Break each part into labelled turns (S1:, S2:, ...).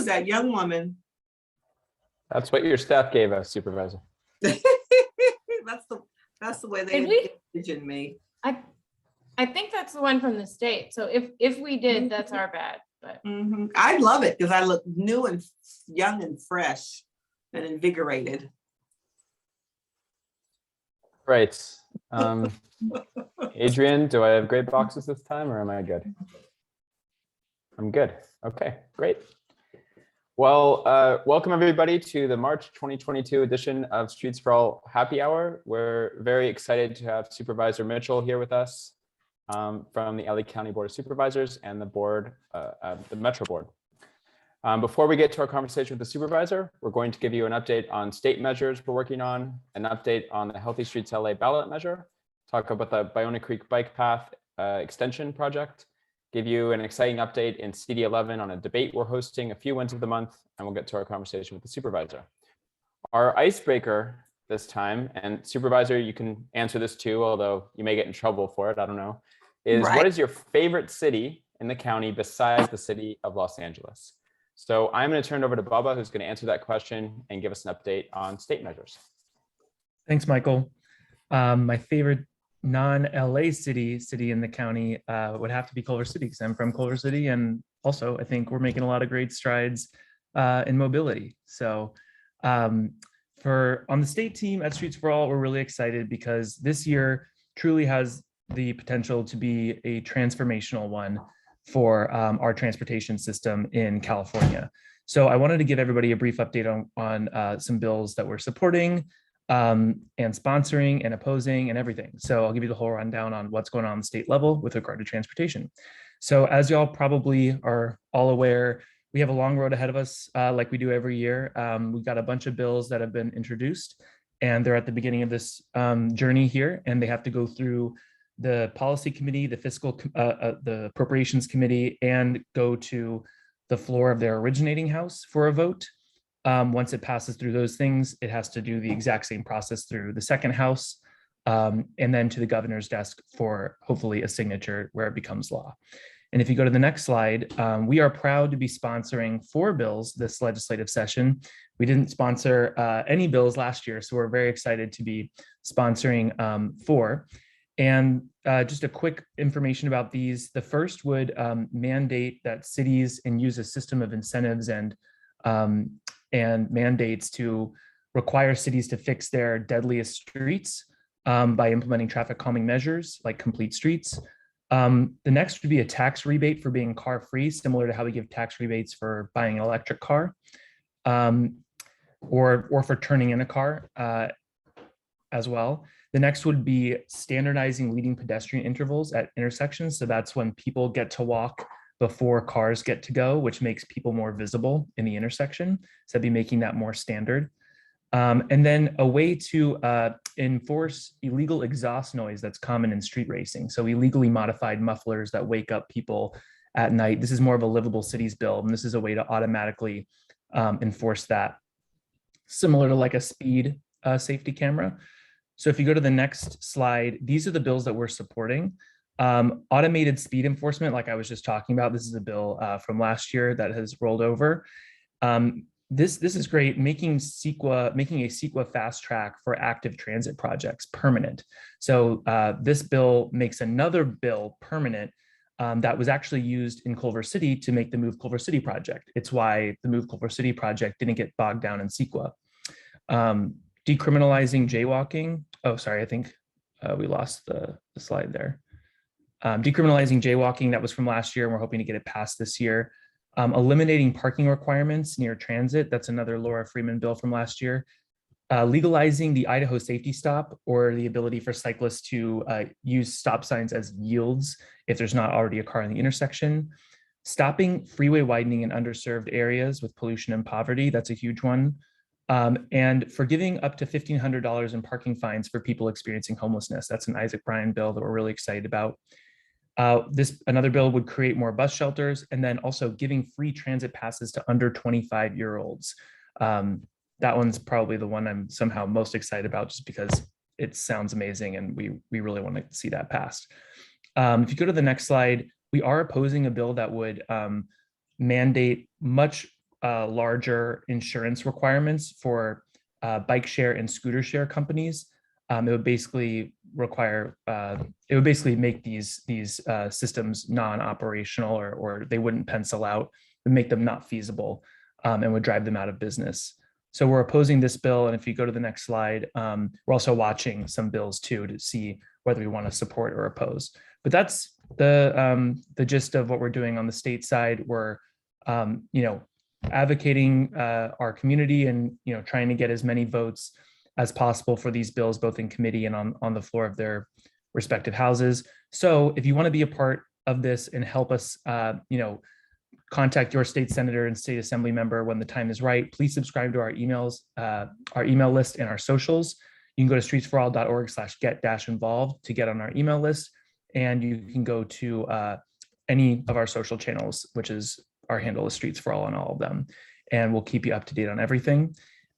S1: that young woman.
S2: That's what your staff gave us, Supervisor.
S1: That's the way they envision me.
S3: I think that's the one from the state. So if we did, that's our bad. But
S1: I love it because I look new and young and fresh and invigorated.
S2: Right. Adrian, do I have great boxes this time or am I good? I'm good. Okay, great. Well, welcome everybody to the March 2022 edition of Streets for All Happy Hour. We're very excited to have Supervisor Mitchell here with us from the LA County Board of Supervisors and the board, the Metro Board. Before we get to our conversation with the supervisor, we're going to give you an update on state measures we're working on, an update on the Healthy Streets LA ballot measure, talk about the Ballona Creek Bike Path extension project, give you an exciting update in CD11 on a debate we're hosting a few Wednesdays of the month, and we'll get to our conversation with the supervisor. Our icebreaker this time, and supervisor, you can answer this too, although you may get in trouble for it, I don't know, is What is your favorite city in the county besides the city of Los Angeles? So I'm going to turn it over to Bubba, who's going to answer that question and give us an update on state measures.
S4: Thanks, Michael. My favorite non-LA city in the county would have to be Culver City, because I'm from Culver City, and also I think we're making a lot of great strides in mobility. So on the state team at Streets for All, we're really excited because this year truly has the potential to be a transformational one for our transportation system in California. So I wanted to give everybody a brief update on some bills that we're supporting and sponsoring and opposing and everything. So I'll give you the whole rundown on what's going on the state level with regard to transportation. So as y'all probably are all aware, we have a long road ahead of us like we do every year. We've got a bunch of bills that have been introduced and they're at the beginning of this journey here, and they have to go through the policy committee, the fiscal, the appropriations committee, and go to the floor of their originating house for a vote. Once it passes through those things, it has to do the exact same process through the second house, and then to the governor's desk for hopefully a signature where it becomes law. And if you go to the next slide, we are proud to be sponsoring 4 bills this legislative session. We didn't sponsor any bills last year, so we're very excited to be sponsoring 4. And just a quick information about these. The first would mandate that cities and use a system of incentives and mandates to require cities to fix their deadliest streets by implementing traffic calming measures like complete streets. The next would be a tax rebate for being car free, similar to how we give tax rebates for buying an electric car or for turning in a car as well. The next would be standardizing leading pedestrian intervals at intersections. So that's when people get to walk before cars get to go, which makes people more visible in the intersection. So I'd be making that more standard. And then a way to enforce illegal exhaust noise that's common in street racing. So illegally modified mufflers that wake up people at night. This is more of a livable cities bill, and this is a way to automatically enforce that, similar to like a speed safety camera. So if you go to the next slide, these are the bills that we're supporting. Automated speed enforcement, like I was just talking about, this is a bill from last year that has rolled over. This is great, making a CEQA fast track for active transit projects permanent. So this bill makes another bill permanent that was actually used in Culver City to make the Move Culver City project. It's why the Move Culver City project didn't get bogged down in CEQA. Decriminalizing jaywalking. Oh, sorry, I think we lost the slide there. Decriminalizing jaywalking, that was from last year, and we're hoping to get it passed this year. Eliminating parking requirements near transit, that's another Laura Freeman bill from last year. Legalizing the Idaho safety stop, or the ability for cyclists to use stop signs as yields if there's not already a car in the intersection. Stopping freeway widening in underserved areas with pollution and poverty, that's a huge one. And forgiving up to $1,500 in parking fines for people experiencing homelessness. That's an Isaac Bryan bill that we're really excited about. Another bill would create more bus shelters, and then also giving free transit passes to under 25-year-olds. That one's probably the one I'm somehow most excited about, just because it sounds amazing and we really want to see that passed. If you go to the next slide, we are opposing a bill that would mandate much larger insurance requirements for bike share and scooter share companies. It would basically require, it would basically make these systems non-operational, or they wouldn't pencil out, would make them not feasible, and would drive them out of business. So we're opposing this bill. And if you go to the next slide, we're also watching some bills too to see whether we want to support or oppose. But that's the gist of what we're doing on the state side. We're advocating our community and trying to get as many votes as possible for these bills, both in committee and on the floor of their respective houses. So if you want to be a part of this and help us, contact your state senator and state assembly member when the time is right, please subscribe to our emails, our email list and our socials. You can go to streetsforall.org/get-involved to get on our email list. And you can go to any of our social channels, which is our handle is Streets for All on all of them. And we'll keep you up to date on everything.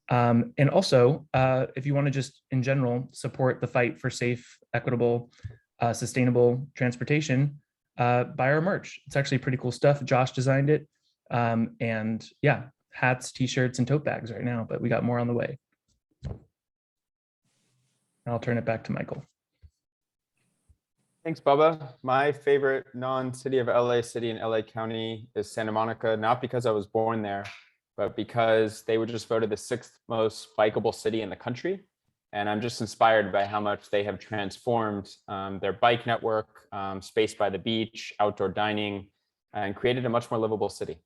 S4: And also, if you want to just in general support the fight for safe, equitable, sustainable transportation, buy our merch. It's actually pretty cool stuff. Josh designed it. And yeah, hats, t-shirts, and tote bags right now, but we got more on the way. I'll turn it back to Michael.
S2: Thanks, Bubba. My favorite non-city of LA city in LA County is Santa Monica, not because I was born there, but because they were just voted the 6th most bikeable city in the country. And I'm just inspired by how much they have transformed their bike network, space by the beach, outdoor dining, and created a much more livable city.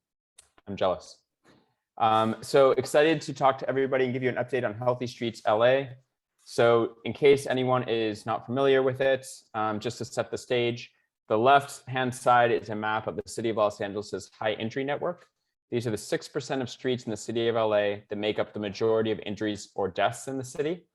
S2: I'm jealous. So excited to talk to everybody and give you an update on Healthy Streets LA. So in case anyone is not familiar with it, just to set the stage, the left-hand side is a map of the city of Los Angeles's high injury network. These are the 6% of streets in the city of LA that make up the majority of injuries or deaths in the city.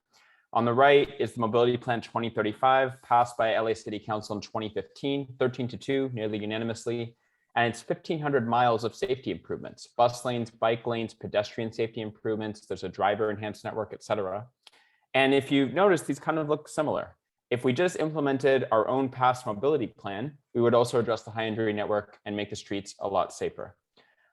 S2: On the right is the Mobility Plan 2035, passed by LA City Council in 2015, 13-2, nearly unanimously. And it's 1,500 miles of safety improvements, bus lanes, bike lanes, pedestrian safety improvements. There's a driver enhanced network, et cetera. And if you've noticed, these kind of look similar. If we just implemented our own past mobility plan, we would also address the high injury network and make the streets a lot safer.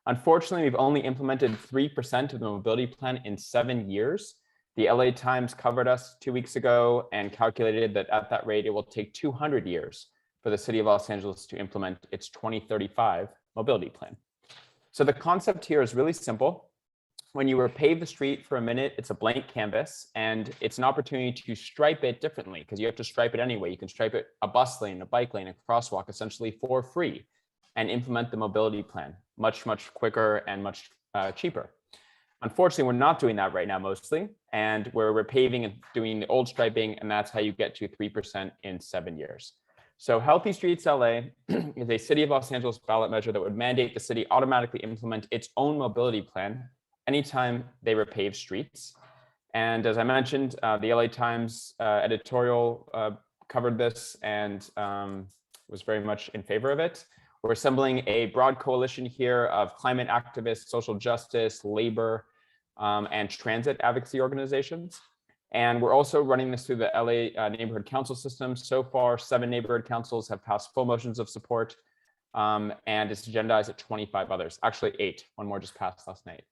S2: Unfortunately, we've only implemented 3% of the mobility plan in 7 years. The LA Times covered us 2 weeks ago and calculated that at that rate, it will take 200 years for the city of Los Angeles to implement its 2035 mobility plan. So the concept here is really simple. When you repave the street for a minute, it's a blank canvas, and it's an opportunity to stripe it differently because you have to stripe it anyway. You can stripe it a bus lane, a bike lane, a crosswalk, essentially for free, and implement the mobility plan much, much quicker and much cheaper. Unfortunately, we're not doing that right now mostly, and we're repaving and doing the old striping, and that's how you get to 3% in 7 years. So Healthy Streets LA is a city of Los Angeles ballot measure that would mandate the city automatically implement its own mobility plan anytime they repave streets. And as I mentioned, the LA Times editorial covered this and was very much in favor of it. We're assembling a broad coalition here of climate activists, social justice, labor, and transit advocacy organizations. And we're also running this through the LA neighborhood council system. So far, 7 neighborhood councils have passed full motions of support, and it's agendized at 25 others, actually 8, one more just passed last night.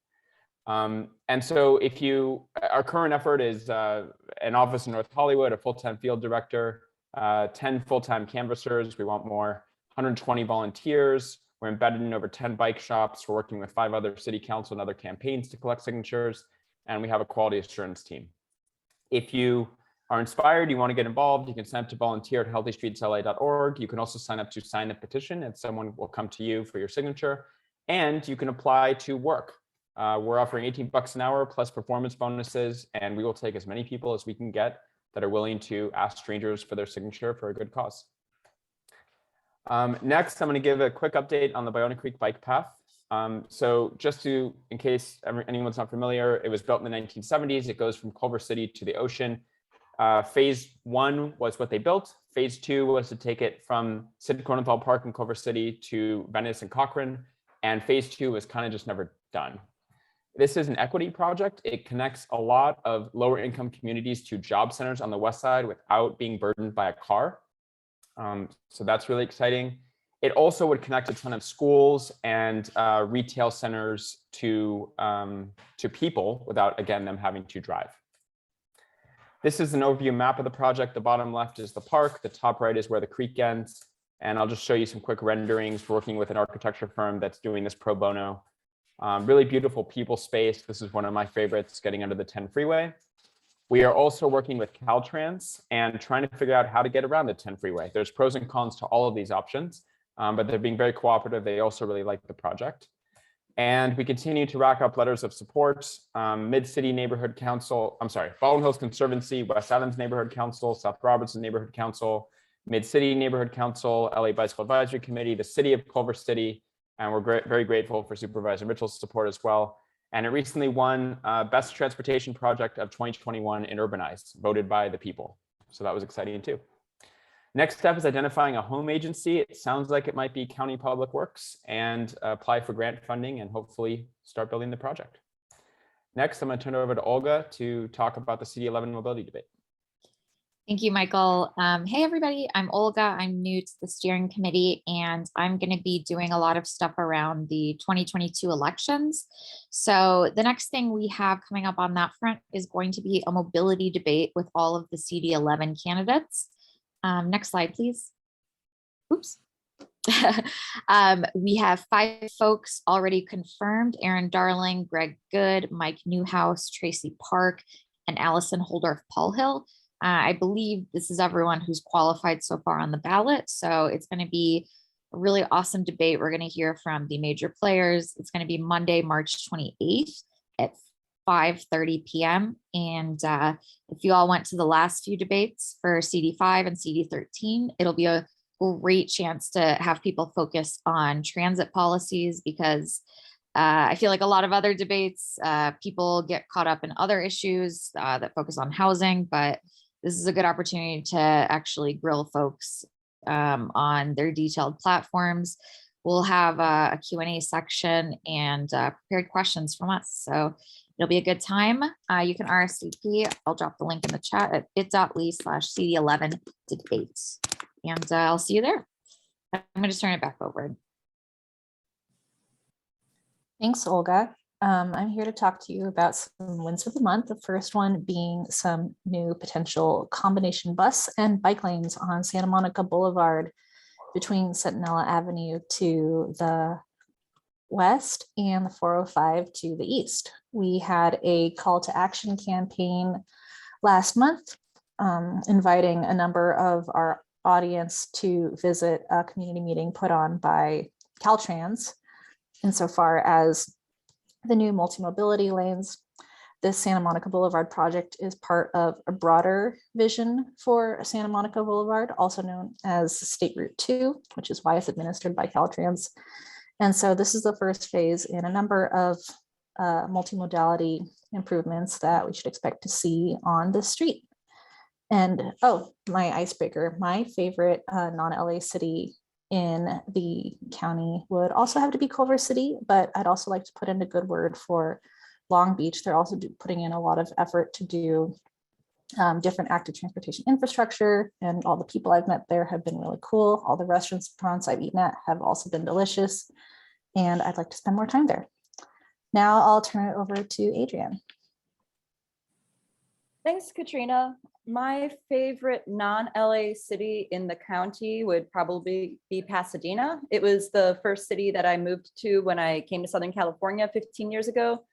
S2: And so if our current effort is an office in North Hollywood, a full-time field director, 10 full-time canvassers. We want more, 120 volunteers. We're embedded in over 10 bike shops. We're working with 5 other city council and other campaigns to collect signatures. And we have a quality assurance team. If you are inspired, you want to get involved, you can sign up to volunteer at healthystreetsla.org. You can also sign up to sign the petition and someone will come to you for your signature. And you can apply to work. We're offering $18 an hour plus performance bonuses, and we will take as many people as we can get that are willing to ask strangers for their signature for a good cause. Next, I'm going to give a quick update on the Ballona Creek bike path. So just in case anyone's not familiar, it was built in the 1970s. It goes from Culver City to the ocean. Phase 1 was what they built. Phase 2 was to take it from Sid Kronenthal Park in Culver City to Venice and Cochrane. And phase 2 was kind of just never done. This is an equity project. It connects a lot of lower income communities to job centers on the west side without being burdened by a car. So that's really exciting. It also would connect a ton of schools and retail centers to people without, again, them having to drive. This is an overview map of the project. The bottom left is the park. The top right is where the creek ends. And I'll just show you some quick renderings working with an architecture firm that's doing this pro bono. Really beautiful people space. This is one of my favorites, getting under the 10 freeway. We are also working with Caltrans and trying to figure out how to get around the 10 freeway. There's pros and cons to all of these options, but they're being very cooperative. They also really like the project. And we continue to rack up letters of support. Mid-City Neighborhood Council, Baldwin Hills Conservancy, West Adams Neighborhood Council, South Robertson Neighborhood Council, Mid-City Neighborhood Council, LA Bicycle Advisory Committee, the City of Culver City, and we're very grateful for Supervisor Mitchell's support as well. And it recently won Best Transportation Project of 2021 in Urbanized, voted by the people. So that was exciting too. Next step is identifying a home agency. It sounds like it might be County Public Works, and apply for grant funding and hopefully start building the project. Next, I'm going to turn it over to Olga to talk about the CD11 mobility debate.
S5: Thank you, Michael. Hey, everybody, I'm Olga. I'm new to the steering committee, and I'm going to be doing a lot of stuff around the 2022 elections. So the next thing we have coming up on that front is going to be a mobility debate with all of the CD11 candidates. Next slide, please. Oops. We have 5 folks already confirmed: Aaron Darling, Greg Good, Mike Newhouse, Tracy Park, and Allison Holdorf-Paulhill. I believe this is everyone who's qualified so far on the ballot. So it's going to be a really awesome debate. We're going to hear from the major players. It's going to be Monday, March 28th at 5:30 p.m. And if you all went to the last few debates for CD5 and CD13, it'll be a great chance to have people focus on transit policies, because I feel like a lot of other debates, people get caught up in other issues that focus on housing, but this is a good opportunity to actually grill folks on their detailed platforms. We'll have a Q&A section and prepared questions from us. So it'll be a good time. You can RSVP. I'll drop the link in the chat at bit.ly/CD11 debates. And I'll see you there. I'm going to turn it back over.
S6: Thanks, Olga. I'm here to talk to you about some wins of the month. The first one being some new potential combination bus and bike lanes on Santa Monica Boulevard between Centinela Avenue to the west and the 405 to the east. We had a call to action campaign last month, inviting a number of our audience to visit a community meeting put on by Caltrans insofar as the new multi-mobility lanes. This Santa Monica Boulevard project is part of a broader vision for Santa Monica Boulevard, also known as State Route 2, which is why it's administered by Caltrans. And so this is the first phase in a number of multimodality improvements that we should expect to see on the street. And oh, my icebreaker, my favorite non-LA city in the county would also have to be Culver City, but I'd also like to put in a good word for Long Beach. They're also putting in a lot of effort to do different active transportation infrastructure, and all the people I've met there have been really cool. All the restaurants I've eaten at have also been delicious, and I'd like to spend more time there. Now I'll turn it over to Adrienne.
S7: Thanks, Katrina. My favorite non-LA city in the county would probably be Pasadena. It was the first city that I moved to when I came to Southern California 15 years ago.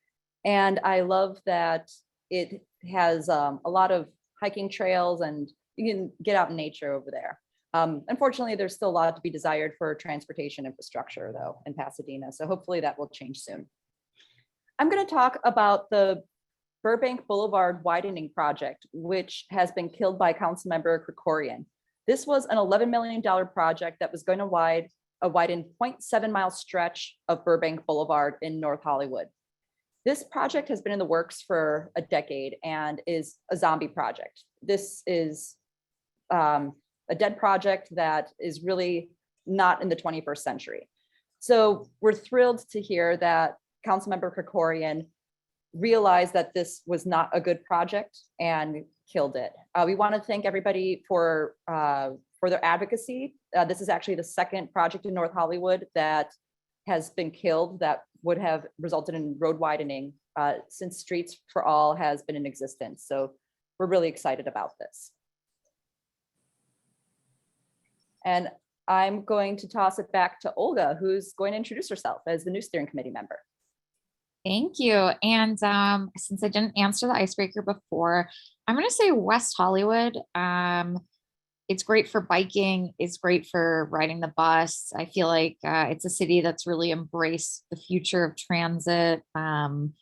S7: And I love that it has a lot of hiking trails, and you can get out in nature over there. Unfortunately, there's still a lot to be desired for transportation infrastructure though in Pasadena. So hopefully that will change soon. I'm going to talk about the Burbank Boulevard widening project, which has been killed by Councilmember Krikorian. This was an $11 million project that was going to widen 0.7 mile stretch of Burbank Boulevard in North Hollywood. This project has been in the works for a decade and is a zombie project. This is a dead project that is really not in the 21st century. So we're thrilled to hear that Councilmember Krikorian realized that this was not a good project and killed it. We want to thank everybody for for their advocacy. This is actually the second project in North Hollywood that has been killed that would have resulted in road widening since Streets for All has been in existence. So we're really excited about this. And I'm going to toss it back to Olga, who's going to introduce herself as the new steering committee member.
S5: Thank you. And since I didn't answer the icebreaker before, I'm going to say West Hollywood. It's great for biking. It's great for riding the bus. I feel like it's a city that's really embraced the future of transit. And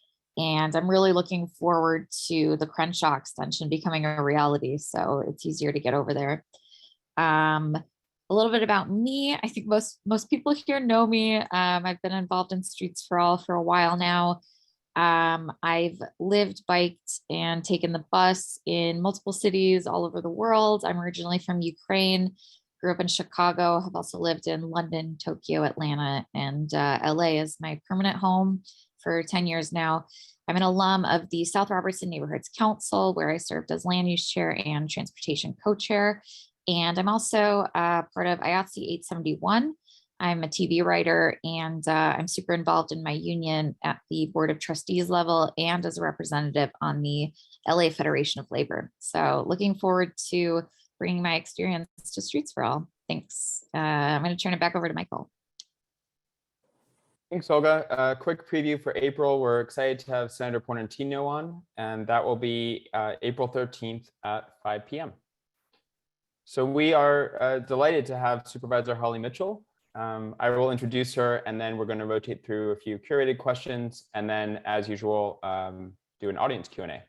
S5: I'm really looking forward to the Crenshaw extension becoming a reality. So it's easier to get over there. A little bit about me. I think most people here know me. I've been involved in Streets for All for a while now. I've lived, biked, and taken the bus in multiple cities all over the world. I'm originally from Ukraine, grew up in Chicago, have also lived in London, Tokyo, Atlanta, and LA as my permanent home for 10 years now. I'm an alum of the South Robertson Neighborhoods Council, where I served as land use chair and transportation co-chair. And I'm also part of IATSE 871. I'm a TV writer, and I'm super involved in my union at the Board of Trustees level and as a representative on the LA Federation of Labor. So looking forward to bringing my experience to Streets for All. Thanks. I'm going to turn it back over to Michael.
S2: Thanks, Olga. A quick preview for April. We're excited to have Senator Portantino on, and that will be April 13th at 5 p.m. So we are delighted to have Supervisor Holly Mitchell. I will introduce her, and then we're going to rotate through a few curated questions, and then, as usual, do an audience Q&A.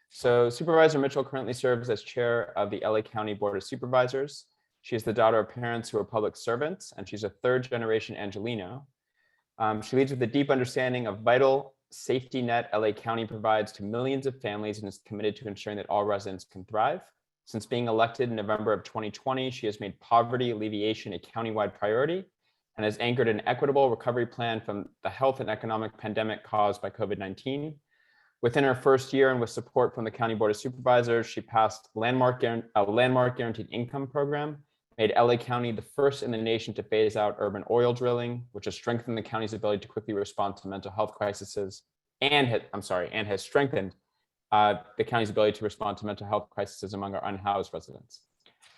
S2: So Supervisor Mitchell currently serves as chair of the LA County Board of Supervisors. She is the daughter of parents who are public servants, and she's a third-generation Angelino. She leads with a deep understanding of vital safety net LA County provides to millions of families and is committed to ensuring that all residents can thrive. Since being elected in November of 2020, she has made poverty alleviation a countywide priority and has anchored an equitable recovery plan from the health and economic pandemic caused by COVID-19. Within her first year and with support from the County Board of Supervisors, she passed a landmark guaranteed income program, made LA County the first in the nation to phase out urban oil drilling, which has strengthened the county's ability to quickly respond to mental health crises, and has strengthened the county's ability to respond to mental health crises among our unhoused residents.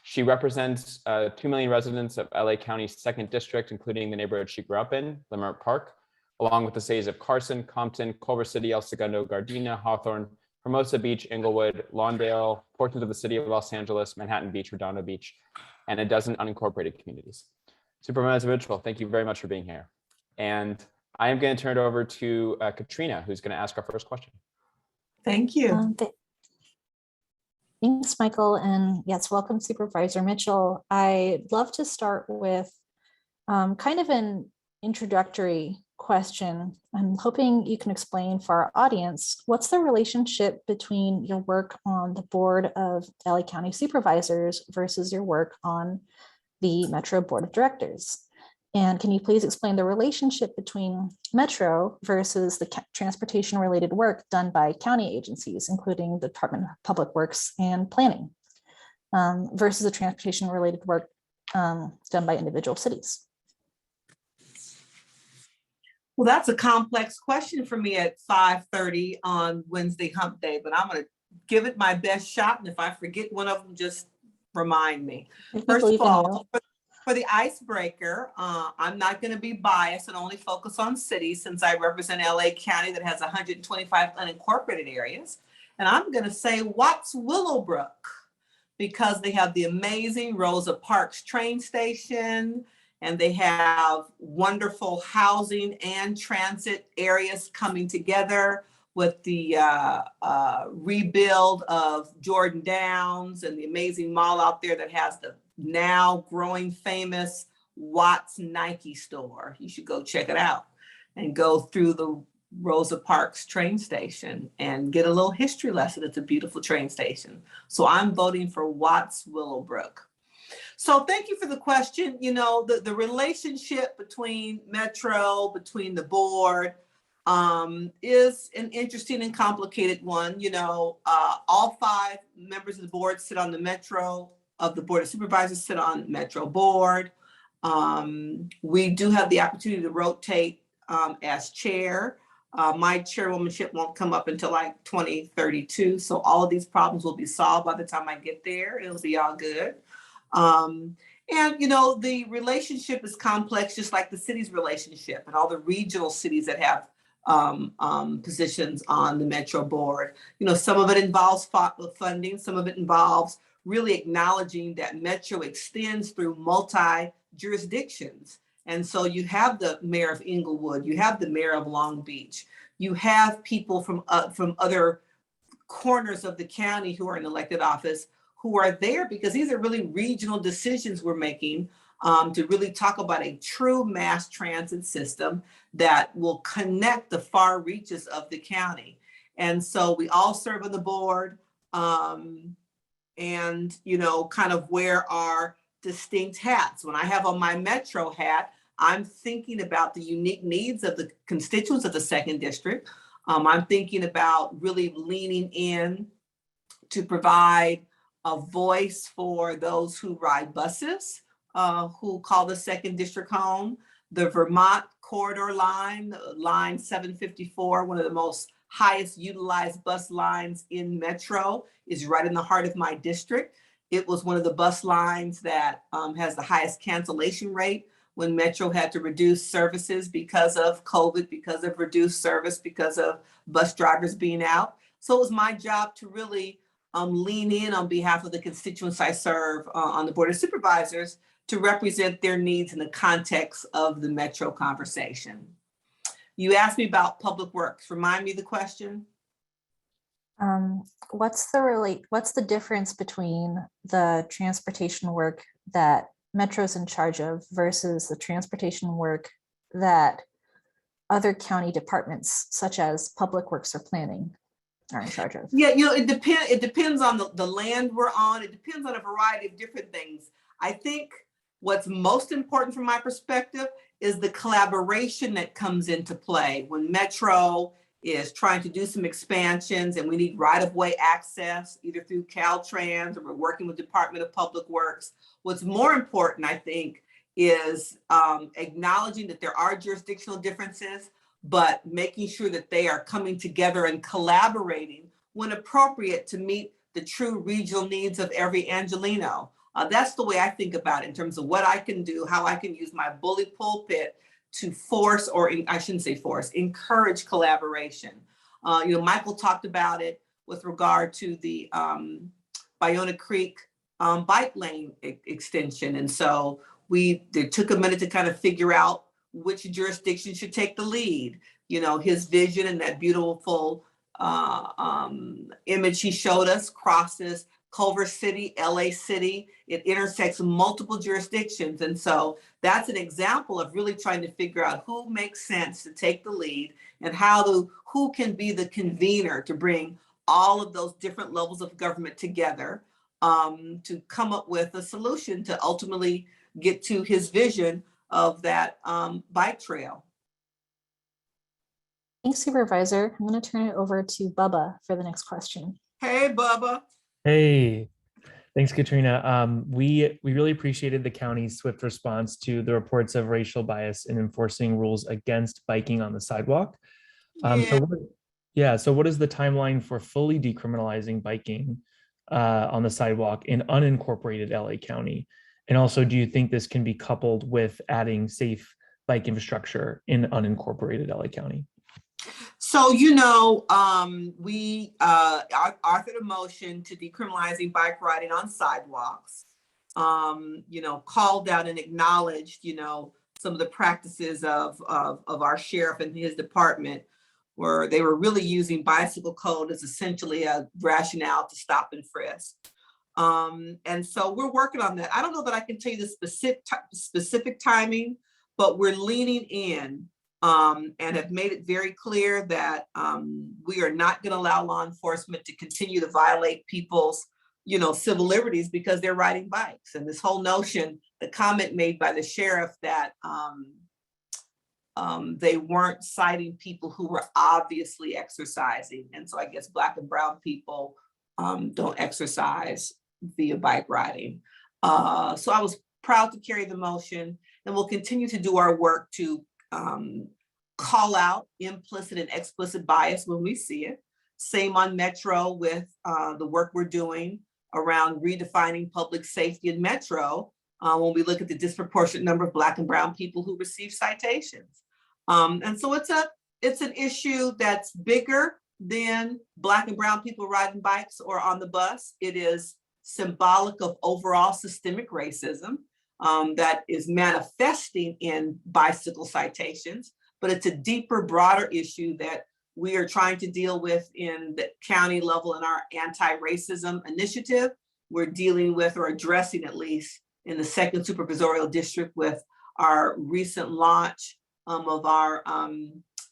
S2: She represents 2 million residents of LA County's 2nd district, including the neighborhood she grew up in, Leimert Park, along with the cities of Carson, Compton, Culver City, El Segundo, Gardena, Hawthorne, Hermosa Beach, Inglewood, Lawndale, portions of the city of Los Angeles, Manhattan Beach, Redondo Beach, and a dozen unincorporated communities. Supervisor Mitchell, thank you very much for being here. And I am going to turn it over to Katrina, who's going to ask our first question.
S1: Thank you.
S6: Thanks, Michael. And yes, welcome, Supervisor Mitchell. I'd love to start with kind of an introductory question. I'm hoping you can explain for our audience, what's the relationship between your work on the board of LA County Supervisors versus your work on the Metro Board of Directors? And can you please explain the relationship between Metro versus the transportation related work done by county agencies, including the Department of Public Works and Planning, versus the transportation related work done by individual cities?
S1: Well, that's a complex question for me at 5:30 on Wednesday hump day, but I'm going to give it my best shot. And if I forget one of them, just remind me. First of all, for the icebreaker, I'm not going to be biased and only focus on cities since I represent LA County that has 125 unincorporated areas. And I'm going to say Watts Willowbrook because they have the amazing Rosa Parks train station, and they have wonderful housing and transit areas coming together with the rebuild of Jordan Downs and the amazing mall out there that has the now growing famous Watts Nike store. You should go check it out and go through the Rosa Parks train station and get a little history lesson. It's a beautiful train station. So I'm voting for Watts Willowbrook. So thank you for the question. You know, the relationship between Metro, between the board, is an interesting and complicated one. You know, all 5 members of the board sit on the Metro of the Board of Supervisors sit on Metro Board. We do have the opportunity to rotate as chair. My chairwomanship won't come up until like 2032. So all of these problems will be solved by the time I get there. It'll be all good. And, you know, the relationship is complex, just like the city's relationship and all the regional cities that have positions on the Metro Board. You know, some of it involves funding, some of it involves really acknowledging that Metro extends through multi-jurisdictions. And so you have the mayor of Inglewood, you have the mayor of Long Beach, you have people from other corners of the county who are in elected office who are there because these are really regional decisions we're making to really talk about a true mass transit system that will connect the far reaches of the county. And so we all serve on the board and, you know, kind of wear our distinct hats. When I have on my Metro hat, I'm thinking about the unique needs of the constituents of the second district. I'm thinking about really leaning in to provide a voice for those who ride buses, who call the second district home. The Vermont corridor line, line 754, one of the most highest utilized bus lines in Metro, is right in the heart of my district. It was one of the bus lines that has the highest cancellation rate when Metro had to reduce services because of COVID, because of reduced service, because of bus drivers being out. So it was my job to really lean in on behalf of the constituents I serve on the Board of Supervisors to represent their needs in the context of the Metro conversation. You asked me about public works. Remind me the question.
S6: What's the difference between the transportation work that Metro's in charge of versus the transportation work that other county departments such as public works or planning are in charge of?
S1: Yeah, you know, it depends on the land we're on. It depends on a variety of different things. I think what's most important from my perspective is the collaboration that comes into play when Metro is trying to do some expansions and we need right-of-way access either through Caltrans or we're working with Department of Public Works. What's more important, I think, is acknowledging that there are jurisdictional differences, but making sure that they are coming together and collaborating when appropriate to meet the true regional needs of every Angelino. That's the way I think about it in terms of what I can do, how I can use my bully pulpit to force, or I shouldn't say force, encourage collaboration. You know, Michael talked about it with regard to the Ballona Creek bike lane extension. And so it took a minute to kind of figure out which jurisdiction should take the lead. You know, his vision and that beautiful image he showed us crosses Culver City, LA City. It intersects multiple jurisdictions. And so that's an example of really trying to figure out who makes sense to take the lead and who can be the convener to bring all of those different levels of government together to come up with a solution to ultimately get to his vision of that bike trail.
S6: Thanks, Supervisor. I'm going to turn it over to Bubba for the next question.
S1: Hey, Bubba.
S4: Hey, thanks, Katrina. We really appreciated the county's swift response to the reports of racial bias in enforcing rules against biking on the sidewalk. So what is the timeline for fully decriminalizing biking on the sidewalk in unincorporated LA County? And also, do you think this can be coupled with adding safe bike infrastructure in unincorporated LA County?
S1: So, you know, we authored a motion to decriminalizing bike riding on sidewalks, you know, called out and acknowledged, you know, some of the practices of our sheriff and his department, where they were really using bicycle code as essentially a rationale to stop and frisk. And so we're working on that. I don't know that I can tell you the specific timing, but we're leaning in and have made it very clear that we are not going to allow law enforcement to continue to violate people's, you know, civil liberties because they're riding bikes. And this whole notion, the comment made by the sheriff that they weren't citing people who were obviously exercising. And so I guess Black and brown people don't exercise via bike riding. So I was proud to carry the motion, and we'll continue to do our work to call out implicit and explicit bias when we see it. Same on Metro with the work we're doing around redefining public safety in Metro when we look at the disproportionate number of Black and brown people who receive citations. And so it's an issue that's bigger than Black and brown people riding bikes or on the bus. It is symbolic of overall systemic racism that is manifesting in bicycle citations, but it's a deeper, broader issue that we are trying to deal with in the county level in our anti-racism initiative. We're dealing with, or addressing at least, in the second supervisorial district with our recent launch of our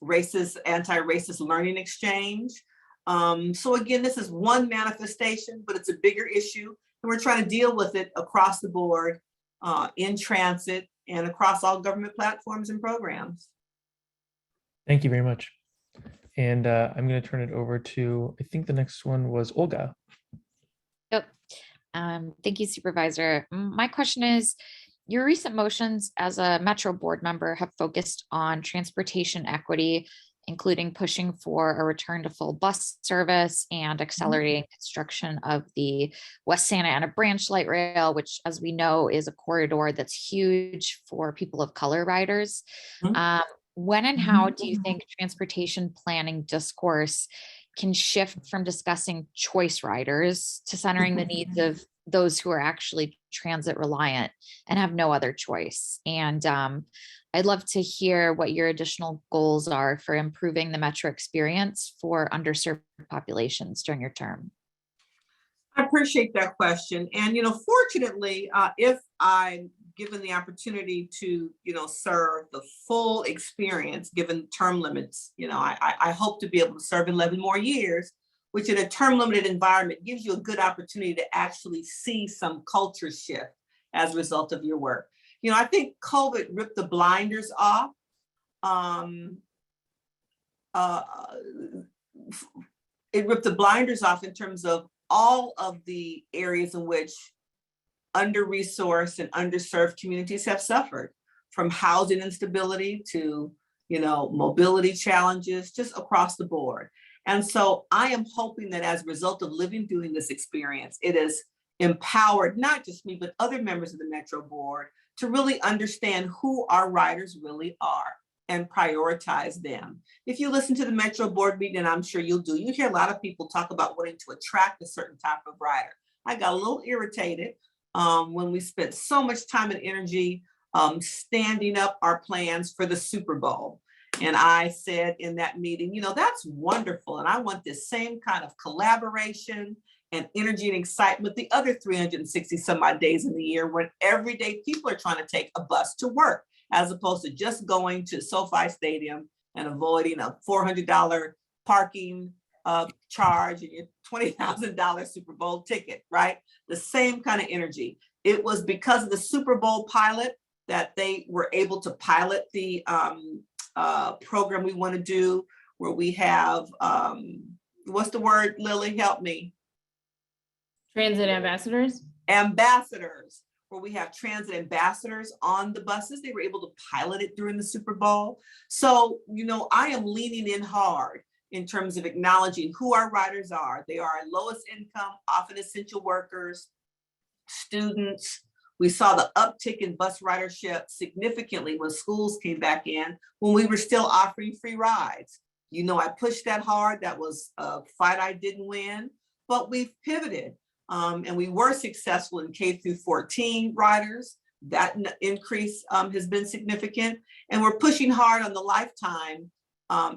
S1: anti-racist learning exchange. So again, this is one manifestation, but it's a bigger issue, and we're trying to deal with it across the board in transit and across all government platforms and programs.
S4: Thank you very much. And I'm going to turn it over to, I think the next one was Olga.
S5: Yep. Thank you, Supervisor. My question is, your recent motions as a Metro board member have focused on transportation equity, including pushing for a return to full bus service and accelerating construction of the West Santa Ana branch light rail, which, as we know, is a corridor that's huge for people of color riders. When and how do you think transportation planning discourse can shift from discussing choice riders to centering the needs of those who are actually transit reliant and have no other choice? And I'd love to hear what your additional goals are for improving the Metro experience for underserved populations during your term.
S1: I appreciate that question. And, fortunately, if I'm given the opportunity to, serve the full experience, given term limits, I hope to be able to serve 11 more years, which in a term limited environment gives you a good opportunity to actually see some culture shift as a result of your work. I think COVID ripped the blinders off. It ripped the blinders off in terms of all of the areas in which under-resourced and underserved communities have suffered, from housing instability to, mobility challenges, just across the board. And so I am hoping that as a result of living through this experience, it has empowered not just me, but other members of the Metro Board to really understand who our riders really are and prioritize them. If you listen to the Metro Board meeting, and I'm sure you'll do, you hear a lot of people talk about wanting to attract a certain type of rider. I got a little irritated when we spent so much time and energy standing up our plans for the Super Bowl. And I said in that meeting, that's wonderful. And I want this same kind of collaboration and energy and excitement the other 360 some odd days in the year, when every day people are trying to take a bus to work, as opposed to just going to SoFi Stadium and avoiding a $400 parking charge and your $20,000 Super Bowl ticket, right? The same kind of energy. It was because of the Super Bowl pilot that they were able to pilot the program we want to do, where we have, what's the word, Lily, help me?
S3: Transit ambassadors?
S1: Ambassadors, where we have transit ambassadors on the buses. They were able to pilot it during the Super Bowl. So, I am leaning in hard in terms of acknowledging who our riders are. They are lowest income, often essential workers, students. We saw the uptick in bus ridership significantly when schools came back in, when we were still offering free rides. I pushed that hard. That was a fight I didn't win, but we've pivoted. And we were successful in K through 14 riders. That increase has been significant. And we're pushing hard on the lifetime,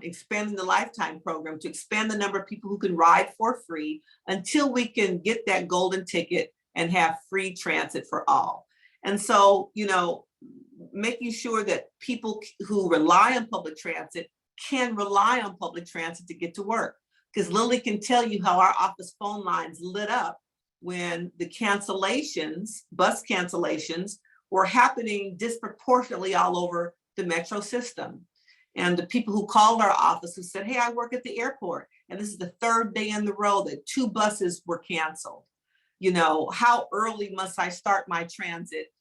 S1: expanding the lifetime program to expand the number of people who can ride for free until we can get that golden ticket and have free transit for all. And so, making sure that people who rely on public transit can rely on public transit to get to work. Because Lily can tell you how our office phone lines lit up when the cancellations, bus cancellations, were happening disproportionately all over the Metro system. And the people who called our office who said, hey, I work at the airport, and this is the third day in the row that 2 buses were canceled. You know, how early must I start my transit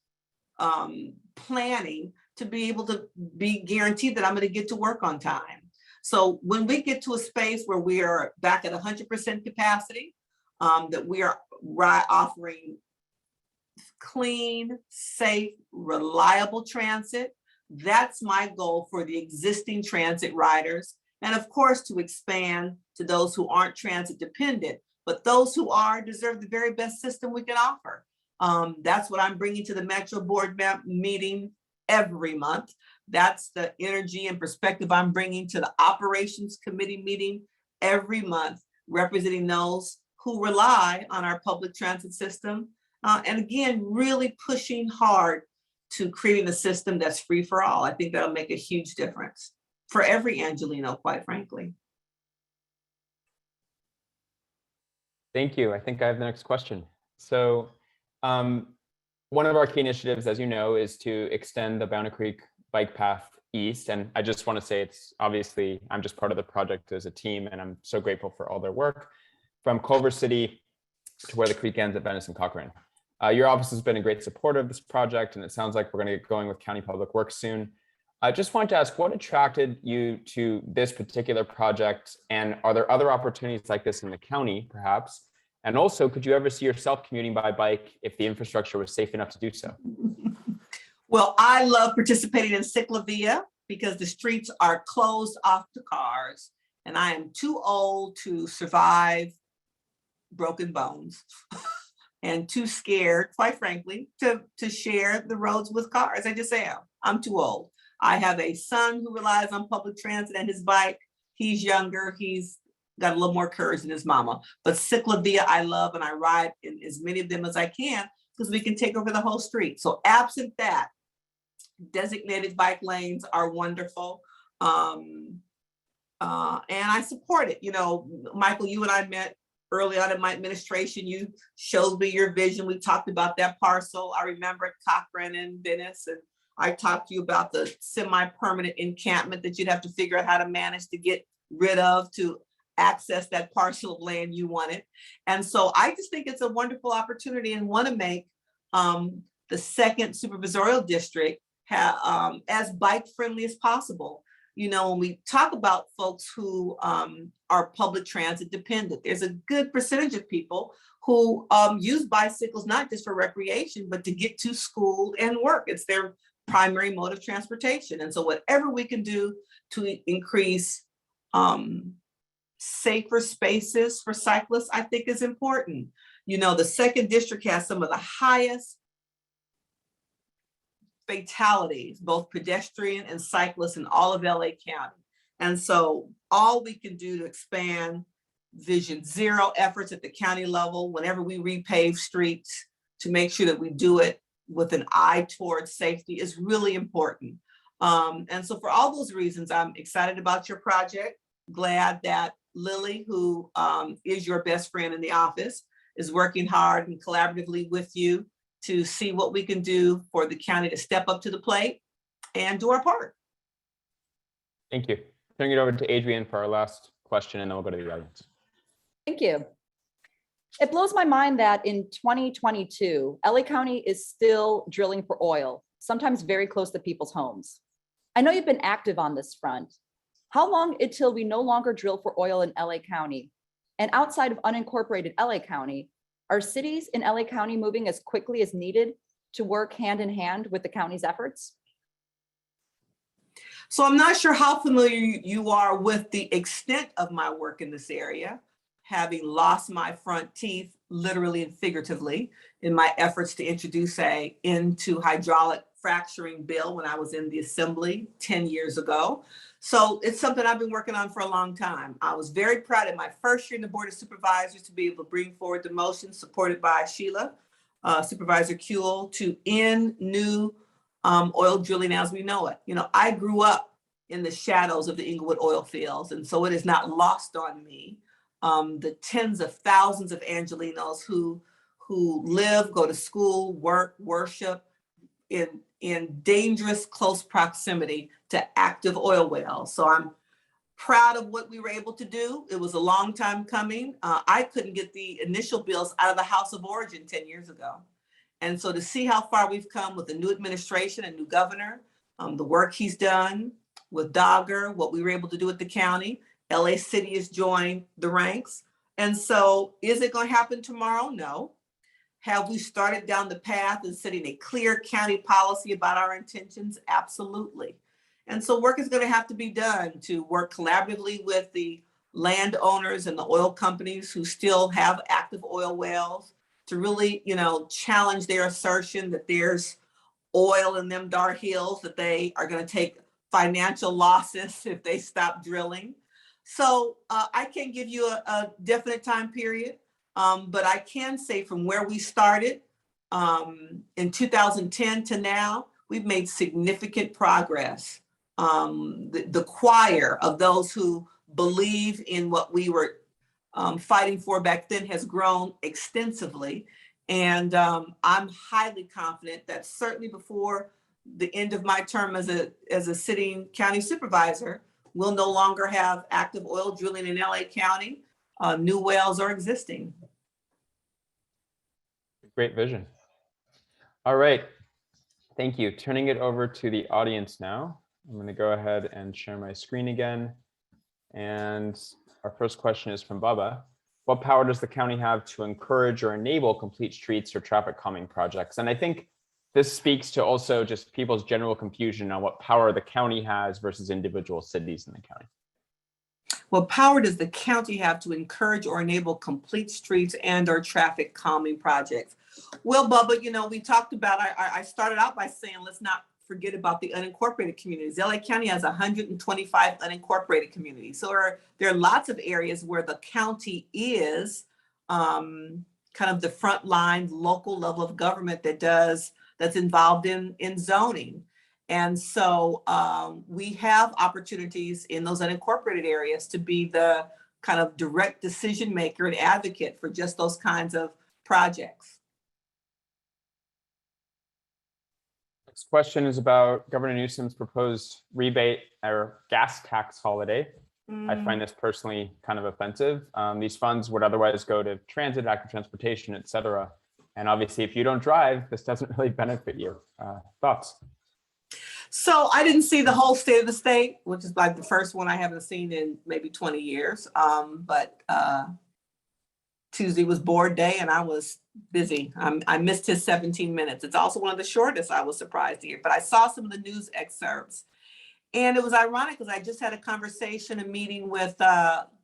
S1: planning to be able to be guaranteed that I'm going to get to work on time? So when we get to a space where we are back at 100% capacity, that we are offering clean, safe, reliable transit, that's my goal for the existing transit riders. And of course, to expand to those who aren't transit dependent, but those who are deserve the very best system we can offer. That's what I'm bringing to the Metro Board meeting every month. That's the energy and perspective I'm bringing to the Operations Committee meeting every month, representing those who rely on our public transit system. And again, really pushing hard to creating a system that's free for all. I think that'll make a huge difference for every Angelino, quite frankly.
S2: Thank you. I think I have the next question. So one of our key initiatives, as you know, is to extend the Boundary Creek bike path east. And I just want to say it's obviously, I'm just part of the project as a team, and I'm so grateful for all their work from Culver City to where the creek ends at Venice and Cochrane. Your office has been a great supporter of this project, and it sounds like we're going to get going with County Public Works soon. I just wanted to ask, what attracted you to this particular project? And are there other opportunities like this in the county, perhaps? And also, could you ever see yourself commuting by bike if the infrastructure was safe enough to do so?
S1: Well, I love participating in Ciclavia because the streets are closed off to cars, and I am too old to survive broken bones and too scared, quite frankly, to share the roads with cars. I just am. I'm too old. I have a son who relies on public transit and his bike. He's younger. He's got a little more courage than his mama. But Ciclavia, I love, and I ride in as many of them as I can because we can take over the whole street. So absent that, designated bike lanes are wonderful. And I support it. You know, Michael, you and I met early on in my administration. You showed me your vision. We talked about that parcel. I remember at Cochrane and Venice, and I talked to you about the semi-permanent encampment that you'd have to figure out how to manage to get rid of to access that parcel of land you wanted. And so I just think it's a wonderful opportunity and want to make the second supervisorial district as bike friendly as possible. You know, when we talk about folks who are public transit dependent, there's a good percentage of people who use bicycles, not just for recreation, but to get to school and work. It's their primary mode of transportation. And so whatever we can do to increase safer spaces for cyclists, I think is important. You know, the second district has some of the highest fatalities, both pedestrian and cyclists, in all of LA County. And so all we can do to expand Vision Zero efforts at the county level, whenever we repave streets, to make sure that we do it with an eye towards safety is really important. And so for all those reasons, I'm excited about your project. Glad that Lily, who is your best friend in the office, is working hard and collaboratively with you to see what we can do for the county to step up to the plate and do our part.
S2: Thank you. Turning it over to Adrienne for our last question, and then we'll go to the audience.
S7: Thank you. It blows my mind that in 2022, LA County is still drilling for oil, sometimes very close to people's homes. I know you've been active on this front. How long until we no longer drill for oil in LA County? And outside of unincorporated LA County, are cities in LA County moving as quickly as needed to work hand in hand with the county's efforts?
S1: So I'm not sure how familiar you are with the extent of my work in this area, having lost my front teeth, literally and figuratively, in my efforts to introduce a into hydraulic fracturing bill when I was in the assembly 10 years ago. So it's something I've been working on for a long time. I was very proud in my first year in the Board of Supervisors to be able to bring forward the motion supported by Sheila, Supervisor Kuehl, to end new oil drilling as we know it. You know, I grew up in the shadows of the Inglewood oil fields, and so it is not lost on me the tens of thousands of Angelinos who live, go to school, work, worship in dangerous close proximity to active oil wells. So I'm proud of what we were able to do. It was a long time coming. I couldn't get the initial bills out of the House of Origin 10 years ago. And so to see how far we've come with the new administration and new governor, the work he's done with Dogger, what we were able to do at the county, LA City has joined the ranks. And so is it going to happen tomorrow? No. Have we started down the path and setting a clear county policy about our intentions? Absolutely. And so work is going to have to be done to work collaboratively with the landowners and the oil companies who still have active oil wells to really, challenge their assertion that there's oil in them dark hills, that they are going to take financial losses if they stop drilling. So I can't give you a definite time period, but I can say from where we started in 2010 to now, we've made significant progress. The choir of those who believe in what we were fighting for back then has grown extensively. And I'm highly confident that certainly before the end of my term as a sitting county supervisor, we'll no longer have active oil drilling in LA County. New wells are existing.
S2: Great vision. All right. Thank you. Turning it over to the audience now. I'm going to go ahead and share my screen again. And our first question is from Baba. What power does the county have to encourage or enable complete streets or traffic calming projects? And I think this speaks to also just people's general confusion on what power the county has versus individual cities in the county.
S1: What power does the county have to encourage or enable complete streets and or traffic calming projects? Well, Bubba, we talked about, I started out by saying, let's not forget about the unincorporated communities. LA County has 125 unincorporated communities. So there are lots of areas where the county is kind of the frontline local level of government that's involved in zoning. And so we have opportunities in those unincorporated areas to be the kind of direct decision maker and advocate for just those kinds of projects.
S2: Next question is about Governor Newsom's proposed rebate or gas tax holiday. I find this personally kind of offensive. These funds would otherwise go to transit, active transportation, et cetera. And obviously, if you don't drive, this doesn't really benefit you. Thoughts?
S1: So I didn't see the whole State of the State, which is like the first one I haven't seen in maybe 20 years. But Tuesday was board day and I was busy. I missed his 17 minutes. It's also one of the shortest, I was surprised to hear. But I saw some of the news excerpts. And it was ironic because I just had a meeting with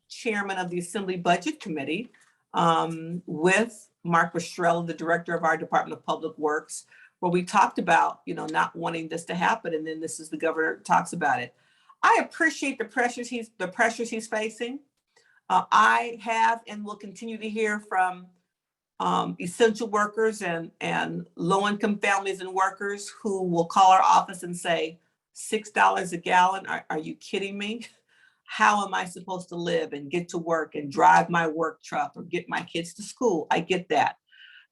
S1: chairman of the Assembly Budget Committee with Mark Restrella, the director of our Department of Public Works, where we talked about, not wanting this to happen. And then this is the governor talks about it. I appreciate the pressures he's facing. I have and will continue to hear from essential workers and low-income families and workers who will call our office and say, $6 a gallon, are you kidding me? How am I supposed to live and get to work and drive my work truck or get my kids to school? I get that.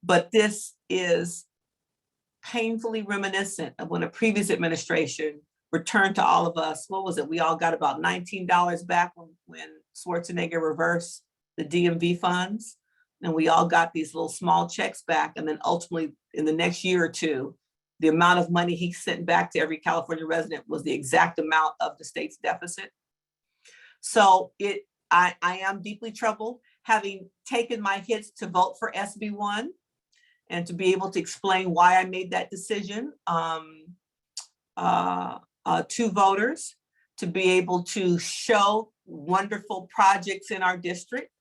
S1: But this is painfully reminiscent of when a previous administration returned to all of us, what was it? We all got about $19 back when Schwarzenegger reversed the DMV funds. And we all got these little small checks back. And then ultimately in the next year or two, the amount of money he sent back to every California resident was the exact amount of the state's deficit. So I am deeply troubled, having taken my hits to vote for SB1 and to be able to explain why I made that decision to voters, to be able to show wonderful projects in our district,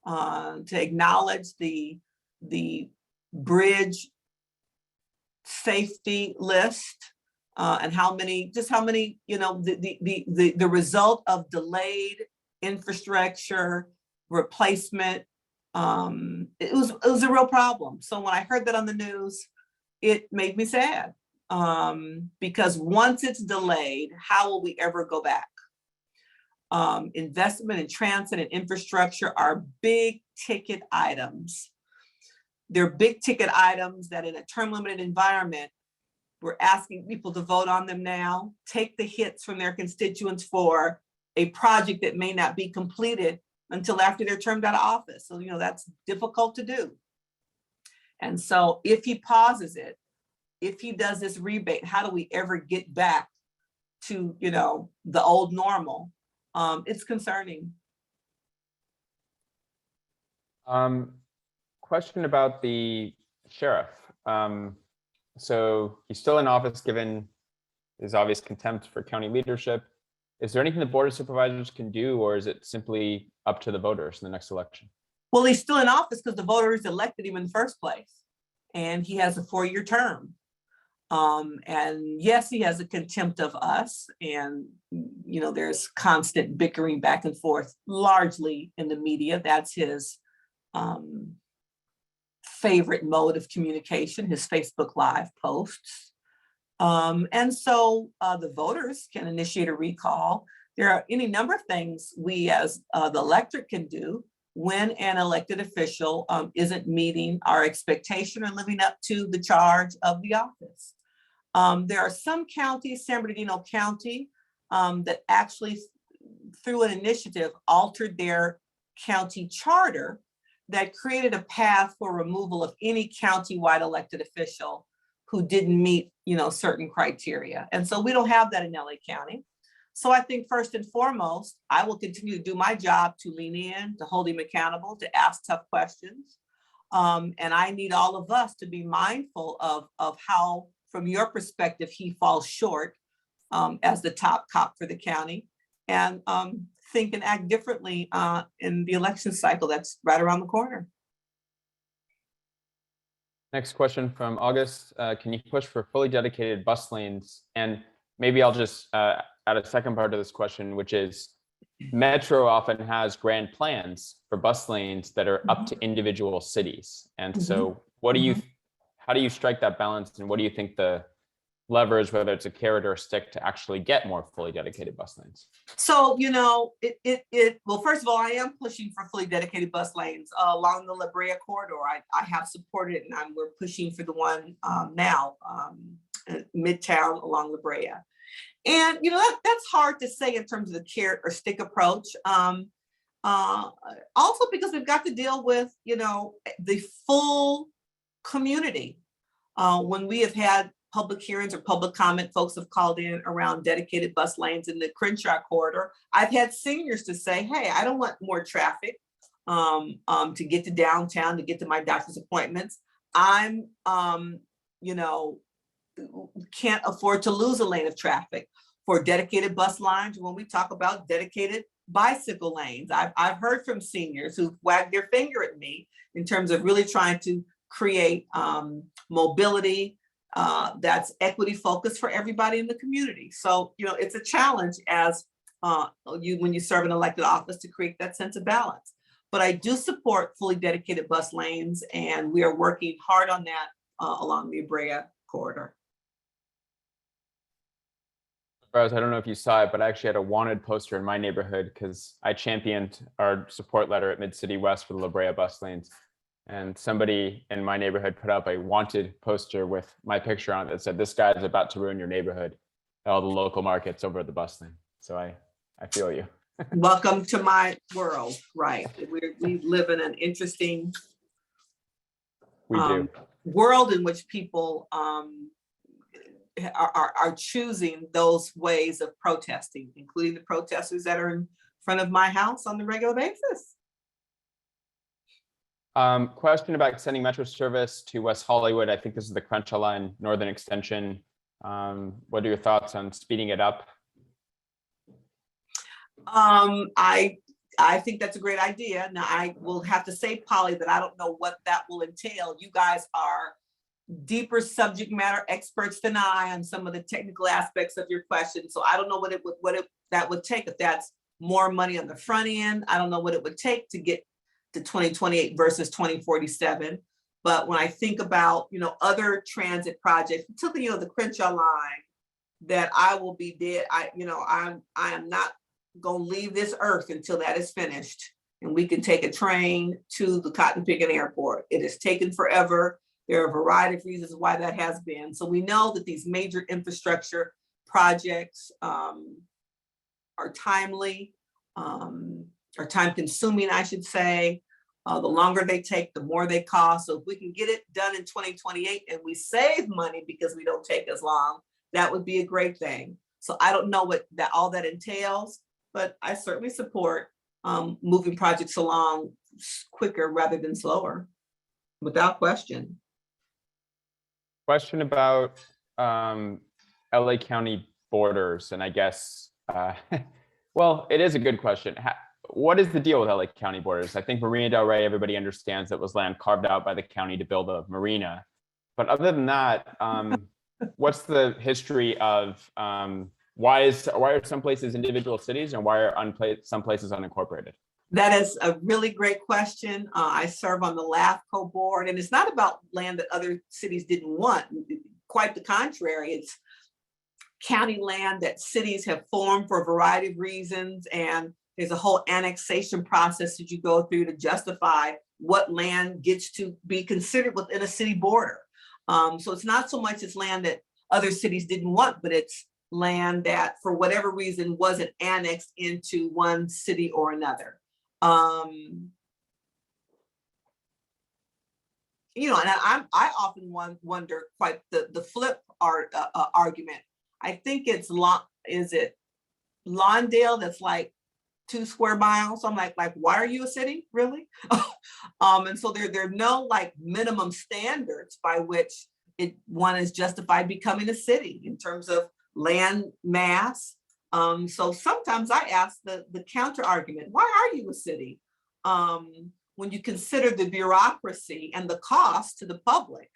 S1: to acknowledge the bridge safety list and how many, the result of delayed infrastructure replacement. It was a real problem. So when I heard that on the news, it made me sad because once it's delayed, how will we ever go back? Investment in transit and infrastructure are big ticket items. They're big ticket items that in a term limited environment, we're asking people to vote on them now, take the hits from their constituents for a project that may not be completed until after they're termed out of office. So, that's difficult to do. And so if he pauses it, if he does this rebate, how do we ever get back to, the old normal? It's concerning.
S2: Question about the sheriff. So he's still in office given his obvious contempt for county leadership. Is there anything the Board of Supervisors can do, or is it simply up to the voters in the next election?
S1: Well, he's still in office because the voters elected him in the first place, and he has a 4-year term. And yes, he has a contempt of us, and there's constant bickering back and forth, largely in the media. That's his favorite mode of communication, his Facebook Live posts. And so the voters can initiate a recall. There are any number of things we as the electorate can do when an elected official isn't meeting our expectation or living up to the charge of the office. There are some counties, San Bernardino County, that actually, through an initiative, altered their county charter that created a path for removal of any county-wide elected official who didn't meet, certain criteria. And so we don't have that in LA County. So I think first and foremost, I will continue to do my job to lean in, to hold him accountable, to ask tough questions. And I need all of us to be mindful of how, from your perspective, he falls short as the top cop for the county, and think and act differently in the election cycle that's right around the corner.
S2: Next question from August. Can you push for fully dedicated bus lanes? And maybe I'll just add a second part to this question, which is Metro often has grand plans for bus lanes that are up to individual cities. And so how do you strike that balance, and what do you think the leverage, whether it's a carrot or a stick, to actually get more fully dedicated bus lanes?
S1: So, well, first of all, I am pushing for fully dedicated bus lanes along the La Brea corridor. I have supported it, and we're pushing for the one now, Midtown along La Brea. And, that's hard to say in terms of the carrot or stick approach. Also because we've got to deal with, the full community. When we have had public hearings or public comment, folks have called in around dedicated bus lanes in the Crenshaw corridor. I've had seniors to say, hey, I don't want more traffic to get to downtown, to get to my doctor's appointments. I'm, can't afford to lose a lane of traffic for dedicated bus lines. When we talk about dedicated bicycle lanes, I've heard from seniors who've wagged their finger at me in terms of really trying to create mobility that's equity focused for everybody in the community. So, it's a challenge as when you serve an elected office to create that sense of balance. But I do support fully dedicated bus lanes, and we are working hard on that along the Brea corridor.
S2: I don't know if you saw it, but I actually had a wanted poster in my neighborhood because I championed our support letter at Mid-City West for the La Brea bus lanes. And somebody in my neighborhood put up a wanted poster with my picture on it that said, "This guy is about to ruin your neighborhood," at all the local markets over at the bus lane. So I feel you.
S1: Welcome to my world, right? We live in an interesting world in which people are choosing those ways of protesting, including the protesters that are in front of my house on the regular basis.
S2: Question about extending Metro service to West Hollywood. I think this is the Crenshaw Line Northern Extension. What are your thoughts on speeding it up?
S1: I think that's a great idea. Now, I will have to say, Polly, that I don't know what that will entail. You guys are deeper subject matter experts than I on some of the technical aspects of your question. So I don't know that would take. If that's more money on the front end, I don't know what it would take to get to 2028 versus 2047. But when I think about, other transit projects, particularly, the Crenshaw Line, that I will be dead. I am not going to leave this earth until that is finished and we can take a train to the Cotton Picking Airport. It has taken forever. There are a variety of reasons why that has been. So we know that these major infrastructure projects are are timely, or time consuming, I should say. The longer they take, the more they cost. So if we can get it done in 2028 and we save money because we don't take as long, that would be a great thing. So I don't know what all that entails, but I certainly support moving projects along quicker rather than slower, without question.
S2: Question about LA County borders, and I guess, well, it is a good question. What is the deal with LA County borders? I think Marina Del Rey, everybody understands that was land carved out by the county to build a marina. But other than that, what's the history of why are some places individual cities and why are some places unincorporated?
S1: That is a really great question. I serve on the LAFCO board, and it's not about land that other cities didn't want. Quite the contrary, it's county land that cities have formed for a variety of reasons, and there's a whole annexation process that you go through to justify what land gets to be considered within a city border. So it's not so much as land that other cities didn't want, but it's land that for whatever reason wasn't annexed into one city or another. You know, and I often wonder quite the flip argument. I think it's is it Lawndale that's like 2 square miles? I'm like, why are you a city, really? And so there are no like minimum standards by which one is justified becoming a city in terms of land mass. So sometimes I ask the counter argument, why are you a city? When you consider the bureaucracy and the cost to the public.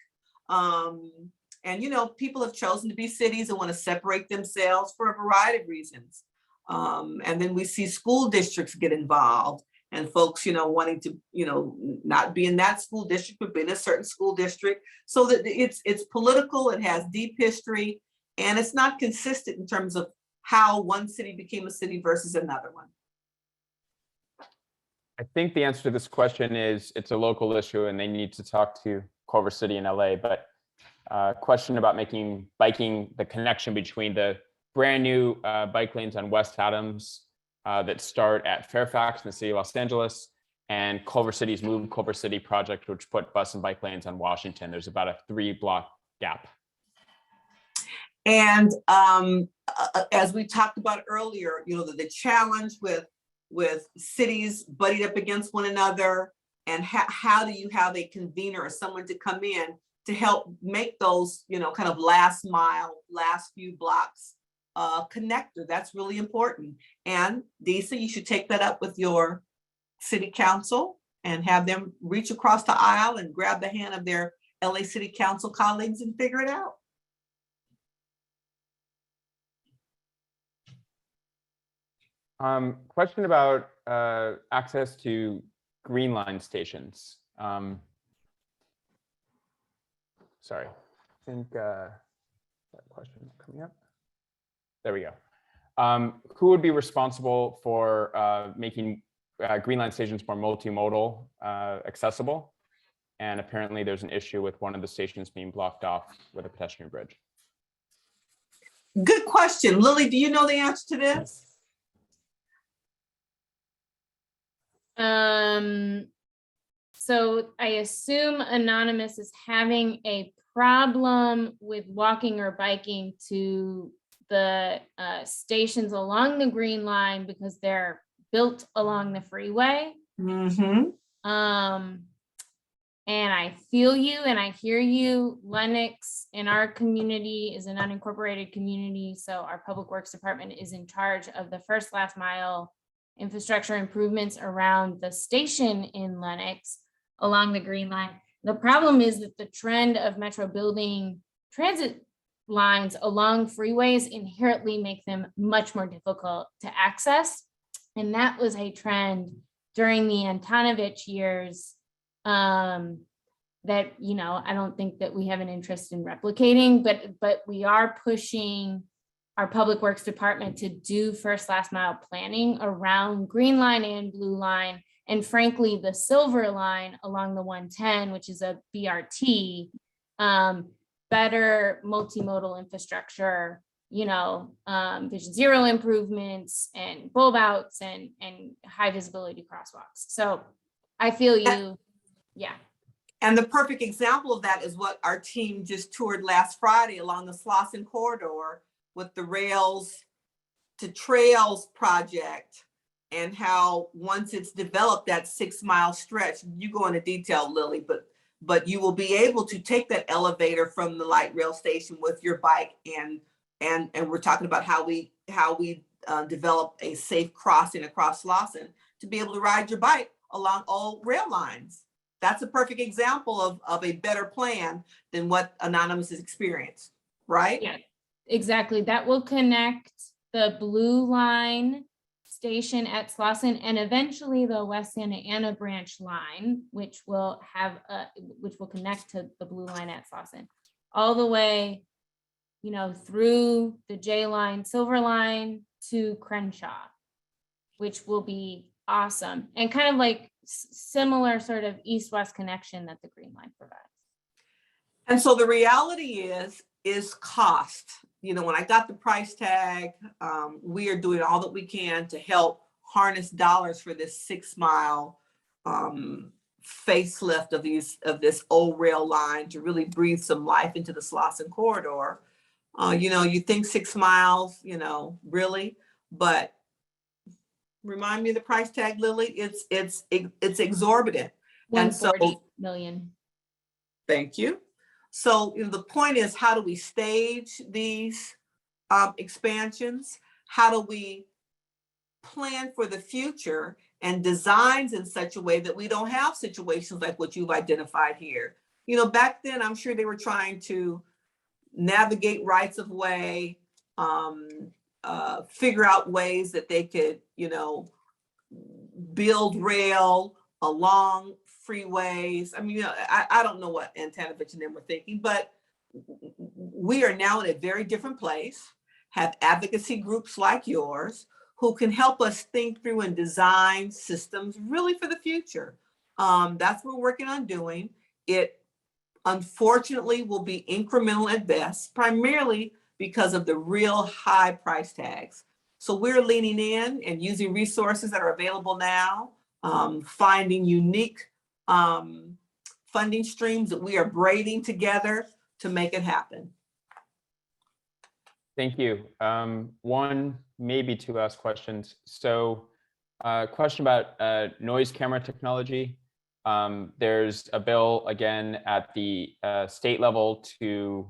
S1: And you know, people have chosen to be cities and want to separate themselves for a variety of reasons. And then we see school districts get involved and folks, you know, wanting to, you know, not be in that school district, but be in a certain school district. So that it's political, it has deep history, and it's not consistent in terms of how one city became a city versus another one.
S2: I think the answer to this question is it's a local issue and they need to talk to Culver City and LA, but question about making biking the connection between the brand new bike lanes on West Adams that start at Fairfax in the city of Los Angeles and Culver City's Move Culver City project, which put bus and bike lanes on Washington. There's about a 3-block gap.
S1: And as we talked about earlier, you know, the challenge with cities buddied up against one another, and how do you have a convener or someone to come in to help make those, you know, kind of last mile, last few blocks connector. That's really important. And Disa, you should take that up with your city council and have them reach across the aisle and grab the hand of their LA City Council colleagues and figure it out.
S2: Question about access to Green Line stations. Sorry, I think that question is coming up. There we go. Who would be responsible for making Green Line stations more multimodal accessible? And apparently there's an issue with one of the stations being blocked off with a pedestrian bridge.
S1: Good question. Lily, do you know the answer to this?
S3: So I assume Anonymous is having a problem with walking or biking to the stations along the Green Line because they're built along the freeway.
S1: Mm-hmm.
S3: And I feel you and I hear you. Lenox in our community is an unincorporated community. So our public works department is in charge of the first last mile infrastructure improvements around the station in Lenox along the Green Line. The problem is that the trend of Metro building transit lines along freeways inherently make them much more difficult to access. And that was a trend during the Antonovich years that, you know, I don't think that we have an interest in replicating, but we are pushing our public works department to do first last mile planning around Green Line and Blue Line. And frankly, the Silver Line along the 110, which is a BRT, better multimodal infrastructure, Vision Zero improvements and bulb outs and high visibility crosswalks. So I feel you. Yeah.
S1: And the perfect example of that is what our team just toured last Friday along the Slauson corridor with the Rails to Trails project, and how once it's developed, that 6 mile stretch, you go into detail, Lily, but you will be able to take that elevator from the light rail station with your bike, and we're talking about how we develop a safe crossing across Slauson to be able to ride your bike along all rail lines. That's a perfect example of a better plan than what Anonymous has experienced, right?
S3: Yeah, exactly. That will connect the Blue Line station at Slauson and eventually the West Santa Ana branch line, which will connect to the Blue Line at Slauson, all the way, through the J Line, Silver Line to Crenshaw, which will be awesome, and kind of like similar sort of east-west connection that the Green Line provides.
S1: And so the reality is cost. When I got the price tag, we are doing all that we can to help harness dollars for this 6 mile facelift of this old rail line to really breathe some life into the Slauson corridor. You think 6 miles, really, but remind me of the price tag, Lily. It's exorbitant. And so,
S3: 140 million.
S1: Thank you. So the point is, how do we stage these expansions? How do we plan for the future and designs in such a way that we don't have situations like what you've identified here? Back then, I'm sure they were trying to navigate rights of way, figure out ways that they could, build rail along freeways. I mean, I don't know what Antonovich and them were thinking, but we are now in a very different place, have advocacy groups like yours who can help us think through and design systems really for the future. That's what we're working on doing. It unfortunately will be incremental at best, primarily because of the real high price tags. So we're leaning in and using resources that are available now, finding unique funding streams that we are braiding together to make it happen.
S2: Thank you. One, maybe two last questions. So question about noise camera technology. There's a bill again at the state level to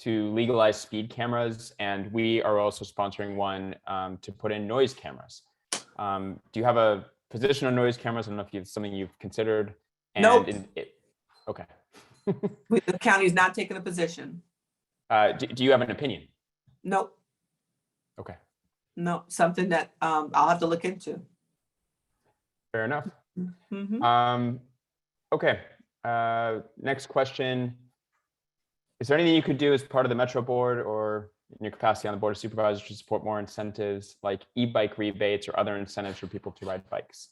S2: legalize speed cameras, and we are also sponsoring one to put in noise cameras. Do you have a position on noise cameras? I don't know if it's something you've considered. And
S1: nope.
S2: Okay.
S1: The county is not taking a position.
S2: Do you have an opinion?
S1: Nope.
S2: Okay.
S1: No, something that I'll have to look into.
S2: Fair enough.
S1: Mm-hmm.
S2: Okay. Next question. Is there anything you could do as part of the Metro Board or in your capacity on the Board of Supervisors to support more incentives like e-bike rebates or other incentives for people to ride bikes?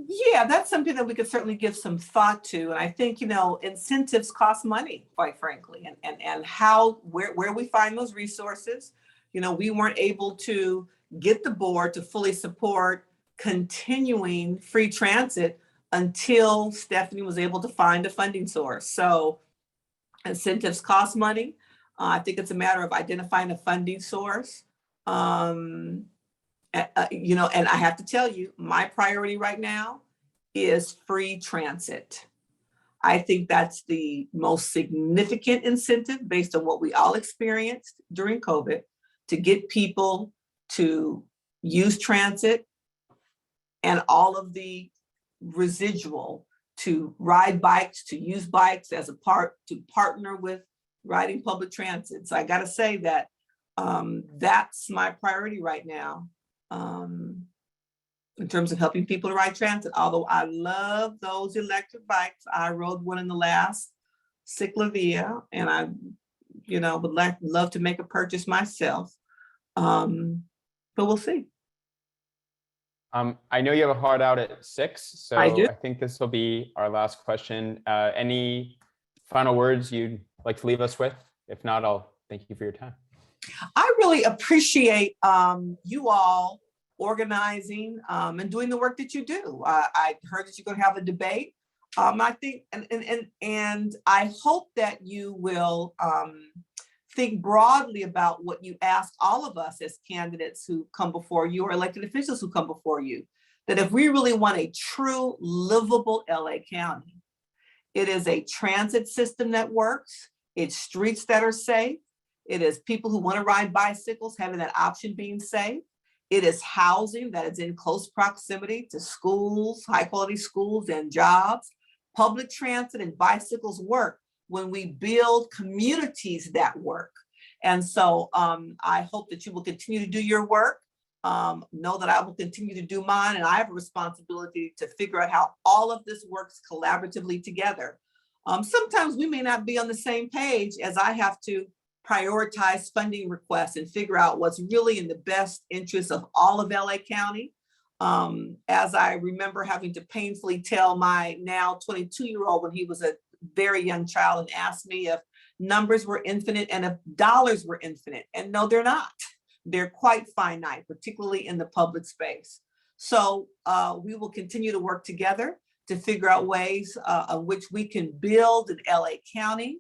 S1: Yeah, that's something that we could certainly give some thought to. And I think, incentives cost money, quite frankly, and where we find those resources. We weren't able to get the board to fully support continuing free transit until Stephanie was able to find a funding source. So incentives cost money. I think it's a matter of identifying a funding source. And I have to tell you, my priority right now is free transit. I think that's the most significant incentive based on what we all experienced during COVID to get people to use transit and all of the residual to ride bikes, to use bikes as a part, to partner with riding public transit. So I got to say that that's my priority right now in terms of helping people to ride transit. Although I love those electric bikes. I rode one in the last Ciclavia, and I, would love to make a purchase myself. But we'll see.
S2: I know you have a hard out at 6, so
S1: I do.
S2: I think this will be our last question. Any final words you'd like to leave us with? If not, I'll thank you for your time.
S1: I really appreciate you all organizing and doing the work that you do. I heard that you're going to have a debate. I think, and I hope that you will think broadly about what you ask all of us as candidates who come before you or elected officials who come before you, that if we really want a true livable LA County, it is a transit system that works, it's streets that are safe, it is people who want to ride bicycles having that option being safe, it is housing that is in close proximity to schools, high quality schools and jobs. Public transit and bicycles work when we build communities that work. And so I hope that you will continue to do your work. Know that I will continue to do mine, and I have a responsibility to figure out how all of this works collaboratively together. Sometimes we may not be on the same page, as I have to prioritize funding requests and figure out what's really in the best interest of all of LA County. As I remember having to painfully tell my now 22-year-old when he was a very young child and asked me if numbers were infinite and if dollars were infinite. And no, they're not. They're quite finite, particularly in the public space. So we will continue to work together to figure out ways of which we can build an LA County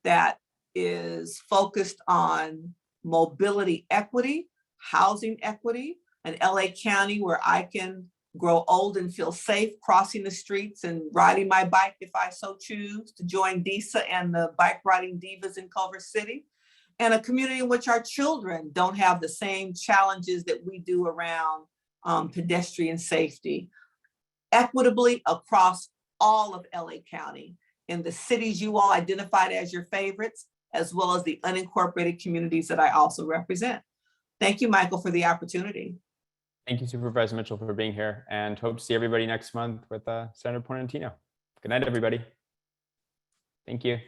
S1: that is focused on mobility equity, housing equity, an LA County where I can grow old and feel safe crossing the streets and riding my bike if I so choose, to join DISA and the bike riding divas in Culver City, and a community in which our children don't have the same challenges that we do around pedestrian safety, equitably across all of LA County, in the cities you all identified as your favorites, as well as the unincorporated communities that I also represent. Thank you, Michael, for the opportunity.
S2: Thank you, Supervisor Mitchell, for being here, and hope to see everybody next month with Senator Portantino. Good night, everybody. Thank you.